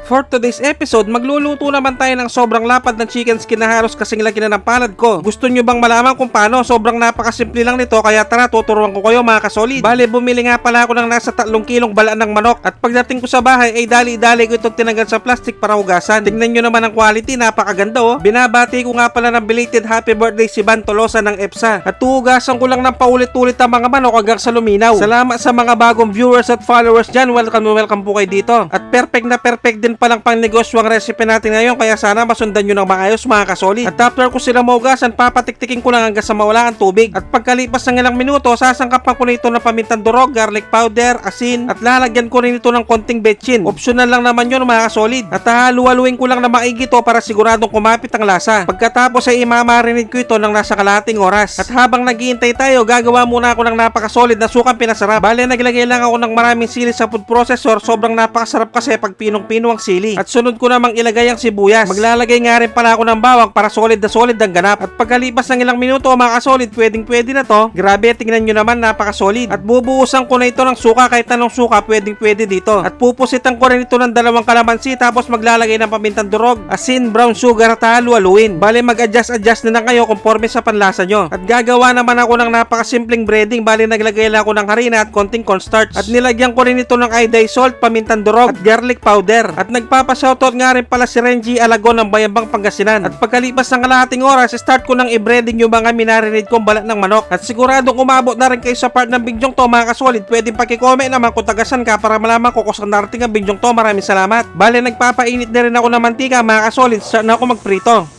For today's episode, magluluto naman tayo ng sobrang lapad ng chicken skin na halos kasing laki na ng palad ko. Gusto nyo bang malaman kung paano? Sobrang napakasimple lang nito, kaya tara tuturuan ko kayo mga kasolid. Bale, bumili nga pala ako ng nasa 3 kilong balaan ng manok at pagdating ko sa bahay ay dali-dali ko itong tinanggal sa plastic para hugasan. Tingnan nyo naman ang quality, napakaganda oh. Binabati ko nga pala ng belated happy birthday si Van Tolosa ng EPSA at tuhugasan ko lang ng paulit-ulit ang mga manok hanggang sa luminaw. Salamat sa mga bagong viewers at followers dyan. Welcome po kayo dito. At perfect din palang pang negosyo ang recipe natin ngayon, kaya sana masundan nyo ng maayos mga kasolid. At after ko sila maugasan, papatiktikin ko lang hanggang sa mawala ang tubig. At pagkalipas ng ilang minuto, sasangkapan ko na ito ng pamintang durog, garlic powder, asin, at lalagyan ko rin ito ng konting betchin. Optional lang naman yun mga kasolid. At haluhaluin ko lang na maigi ito para siguradong kumapit ang lasa. Pagkatapos ay imamarinate ko ito ng nasa kalahating oras. At habang naghihintay tayo, gagawa muna ako ng napakasolid na sukang pinasarap. Bale, naglagay lang ako ng maraming sili sa food processor. Sobrang napakasarap kasi pag pinong-pino ang sili. At sunod ko namang ilagay ang sibuyas. Maglalagay nga rin pala ako ng bawang para solid na solid ang ganap. At pagkalipas ng ilang minuto mga kasolid, pwede na to. Grabe, tingnan nyo naman, napakasolid. At bubuhusan ko na ito ng suka, kahit anong suka pwede dito. At pupusitan ko rin ito ng 2 kalamansi, tapos maglalagay ng pamintang durog, asin, brown sugar at halu-haluin. Bale, mag-adjust na lang kayo conforme sa panlasa nyo. At gagawa naman ako ng napakasimpleng breading. Bale, naglagay lang ako ng harina at konting cornstarch. At nilagyan ko rin ito ng iodized salt, pamintang durog at garlic powder. At nagpapashoutout nga rin pala si Renji Alagon ng Bayambang Pangasinan. At pagkalipas ng kalahating oras, start ko ng i-breading yung mga minarinate kong balat ng manok. At siguradong umabot na rin kayo sa part ng bidyong to mga kasolid. Pwedeng pakicomment naman kung tagasan ka para malaman ko kung saan narating ang bidyong to. Maraming salamat. Bale, nagpapainit na rin ako ng mantika mga kasolid. Start na ako magprito.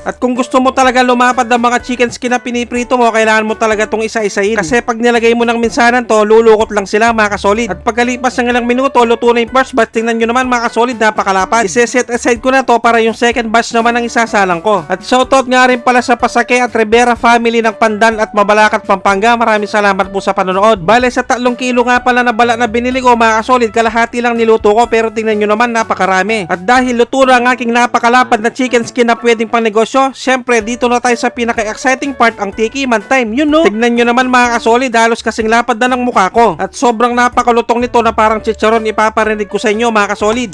At kung gusto mo talaga lumapad ng mga chicken skin na piniprito mo, kailangan mo talaga itong isa-isahin. Kasi pag nilagay mo ng minsanan to, lulukot lang sila mga kasolid. At pagkalipas ng ilang minuto, luto na yung first batch. Tingnan nyo naman mga kasolid, napakalapad. Iseset aside ko na to para yung second batch naman ang isasalang ko. At shoutout nga rin pala sa Pasake at Rivera family ng Pandan at Mabalacat, Pampanga. Maraming salamat po sa panonood. Bale, sa 3 kilo nga pala na bala na binili ko mga kasolid, kalahati lang niluto ko, pero tingnan nyo naman, napakarami. At dahil luto na ang aking napakalapad na chicken skin na pwedeng pang negosyo, syempre dito na tayo sa pinaka-exciting part, ang tikiman time, you know. Tignan nyo naman mga kasolid, halos kasing lapad na ng mukha ko. At sobrang napakalutong nito na parang chicharon, ipaparinig ko sa inyo mga kasolid.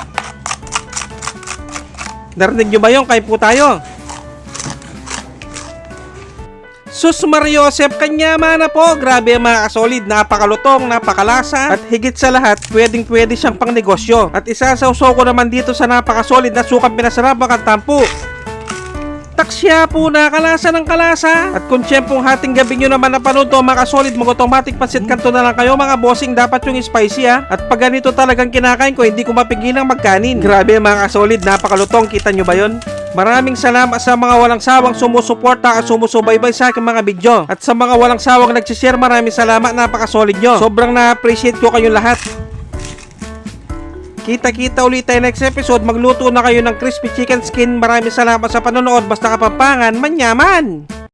Narinig nyo ba yun? Kain po tayo. Sus Mariosep, kanyama na po. Grabe mga kasolid, napakalutong, napakalasa, at higit sa lahat, pwede siyang pang negosyo. At isasawsaw ko naman dito sa napakasolid na sukang pinasarap ang tampo. Taksya po na kalasa ng kalasa. At kung siyempong hating gabi nyo naman napanood to mga kasolid, mag-automatic pansit kanto na lang kayo mga bossing. Dapat yung spicy ha. At pag ganito talagang kinakain ko, hindi ko mapigilang magkanin. Grabe mga kasolid, napakalutong. Kita nyo ba yun? Maraming salamat sa mga walang sawang sumusuporta at sumusubaybay sa aking mga video. At sa mga walang sawang nagsishare, maraming salamat, napakasolid nyo. Sobrang na-appreciate ko kayong lahat. Kita-kita ulit tayo next episode. Magluto na kayo ng crispy chicken skin. Maraming salamat sa panonood. Basta Kapampangan, manyaman!